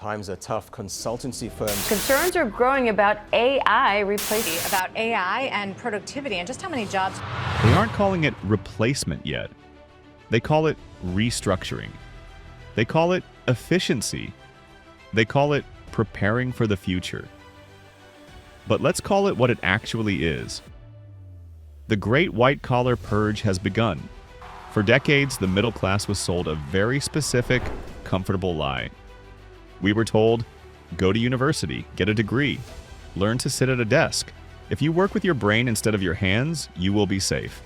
Times are tough. Consultancy firms. Concerns are growing about AI replacing. About AI and productivity and just how many jobs. They aren't calling it replacement yet. They call it restructuring. They call it efficiency. They call it preparing for the future. But let's call it what it actually is. The great white-collar purge has begun. For decades, the middle class was sold a very specific, comfortable lie. We were told, go to university, get a degree, learn to sit at a desk. If you work with your brain instead of your hands, you will be safe.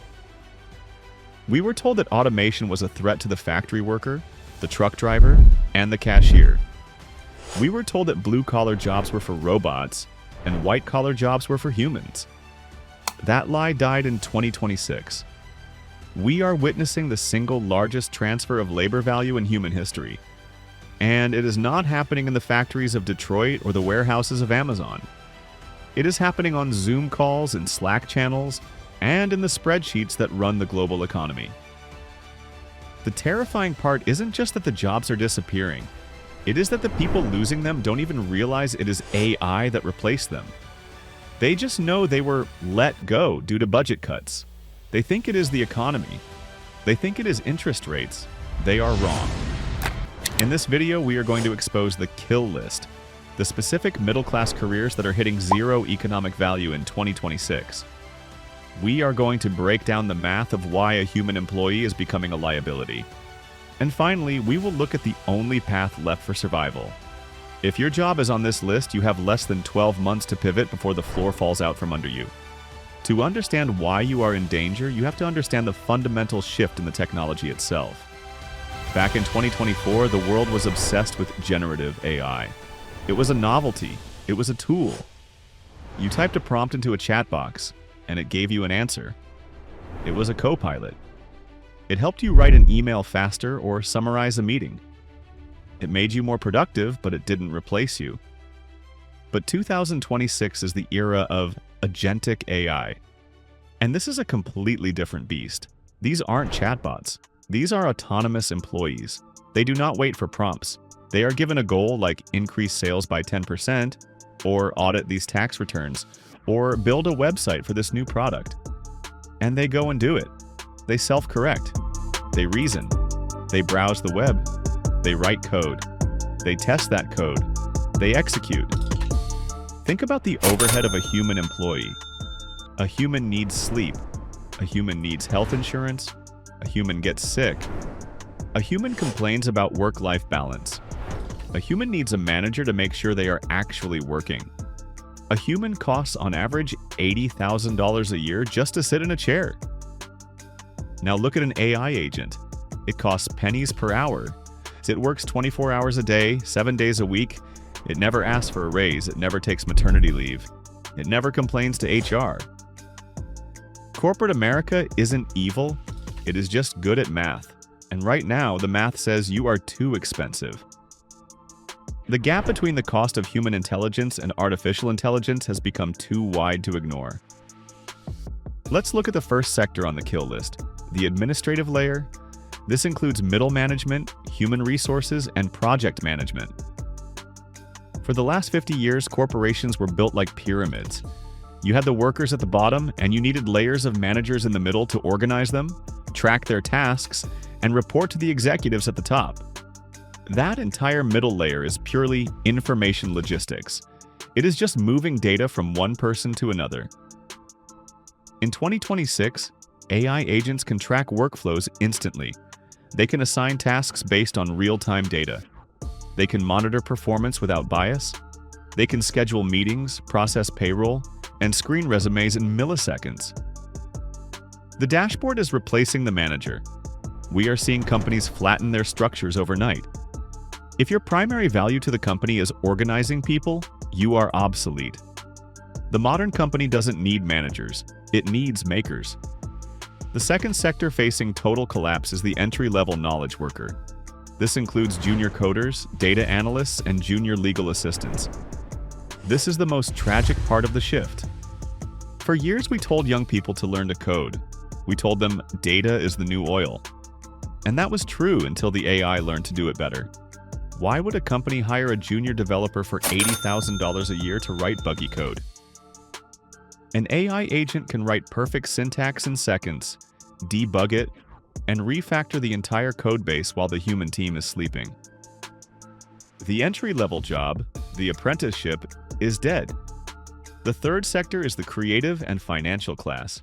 We were told that automation was a threat to the factory worker, the truck driver, and the cashier. We were told that blue-collar jobs were for robots and white-collar jobs were for humans. That lie died in 2026. We are witnessing the single largest transfer of labor value in human history. And it is not happening in the factories of Detroit or the warehouses of Amazon. It is happening on Zoom calls and Slack channels and in the spreadsheets that run the global economy. The terrifying part isn't just that the jobs are disappearing. It is that the people losing them don't even realize it is AI that replaced them. They just know they were let go due to budget cuts. They think it is the economy. They think it is interest rates. They are wrong. In this video, we are going to expose the kill list, the specific middle-class careers that are hitting zero economic value in 2026. We are going to break down the math of why a human employee is becoming a liability. And finally, we will look at the only path left for survival. If your job is on this list, you have less than 12 months to pivot before the floor falls out from under you. To understand why you are in danger, you have to understand the fundamental shift in the technology itself. Back in 2024, the world was obsessed with generative AI. It was a novelty. It was a tool. You typed a prompt into a chat box, and it gave you an answer. It was a co-pilot. It helped you write an email faster or summarize a meeting. It made you more productive, but it didn't replace you. But 2026 is the era of agentic AI. And this is a completely different beast. These aren't chatbots. These are autonomous employees. They do not wait for prompts. They are given a goal like increase sales by 10%, or audit these tax returns, or build a website for this new product. And they go and do it. They self-correct. They reason. They browse the web. They write code. They test that code. They execute. Think about the overhead of a human employee. A human needs sleep. A human needs health insurance. A human gets sick. A human complains about work-life balance. A human needs a manager to make sure they are actually working. A human costs on average $80,000 a year just to sit in a chair. Now look at an AI agent. It costs pennies per hour. It works 24 hours a day, 7 days a week. It never asks for a raise. It never takes maternity leave. It never complains to HR. Corporate America isn't evil. It is just good at math. And right now, the math says you are too expensive. The gap between the cost of human intelligence and artificial intelligence has become too wide to ignore. Let's look at the first sector on the kill list, the administrative layer. This includes middle management, human resources, and project management. For the last 50 years, corporations were built like pyramids. You had the workers at the bottom, and you needed layers of managers in the middle to organize them, track their tasks, and report to the executives at the top. That entire middle layer is purely information logistics. It is just moving data from one person to another. In 2026, AI agents can track workflows instantly. They can assign tasks based on real-time data. They can monitor performance without bias. They can schedule meetings, process payroll, and screen resumes in milliseconds. The dashboard is replacing the manager. We are seeing companies flatten their structures overnight. If your primary value to the company is organizing people, you are obsolete. The modern company doesn't need managers. It needs makers. The second sector facing total collapse is the entry-level knowledge worker. This includes junior coders, data analysts, and junior legal assistants. This is the most tragic part of the shift. For years, we told young people to learn to code. We told them data is the new oil. And that was true until the AI learned to do it better. Why would a company hire a junior developer for $80,000 a year to write buggy code? An AI agent can write perfect syntax in seconds, debug it, and refactor the entire code base while the human team is sleeping. The entry-level job, the apprenticeship, is dead. The third sector is the creative and financial class.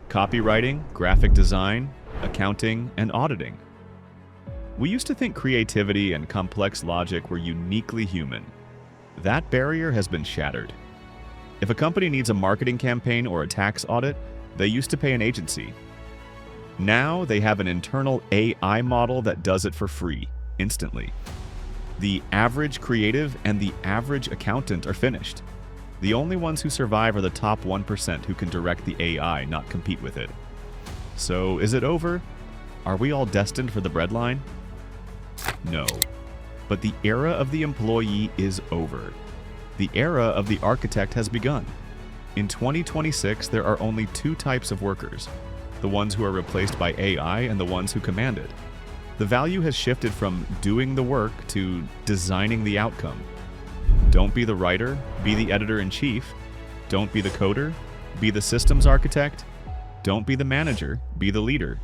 Copywriting, graphic design, accounting, and auditing. We used to think creativity and complex logic were uniquely human. That barrier has been shattered. If a company needs a marketing campaign or a tax audit, they used to pay an agency. Now they have an internal AI model that does it for free, instantly. The average creative and the average accountant are finished. The only ones who survive are the top 1% who can direct the AI, not compete with it. So, is it over? Are we all destined for the breadline? No. But the era of the employee is over. The era of the architect has begun. In 2026, there are only two types of workers: the ones who are replaced by AI and the ones who command it. The value has shifted from doing the work to designing the outcome. Don't be the writer, be the editor-in-chief. Don't be the coder, be the systems architect. Don't be the manager, be the leader.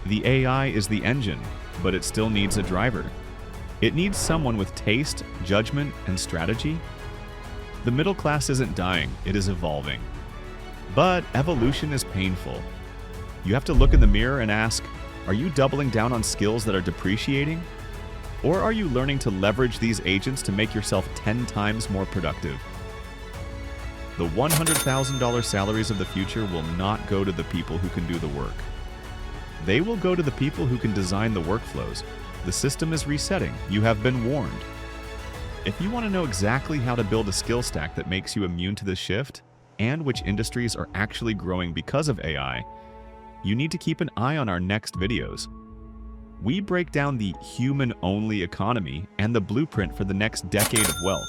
The AI is the engine, but it still needs a driver. It needs someone with taste, judgment, and strategy. The middle class isn't dying, it is evolving. But evolution is painful. You have to look in the mirror and ask, are you doubling down on skills that are depreciating? Or are you learning to leverage these agents to make yourself 10 times more productive? The $100,000 salaries of the future will not go to the people who can do the work. They will go to the people who can design the workflows. The system is resetting. You have been warned. If you want to know exactly how to build a skill stack that makes you immune to this shift, and which industries are actually growing because of AI, you need to keep an eye on our next videos. We break down the human-only economy and the blueprint for the next decade of wealth.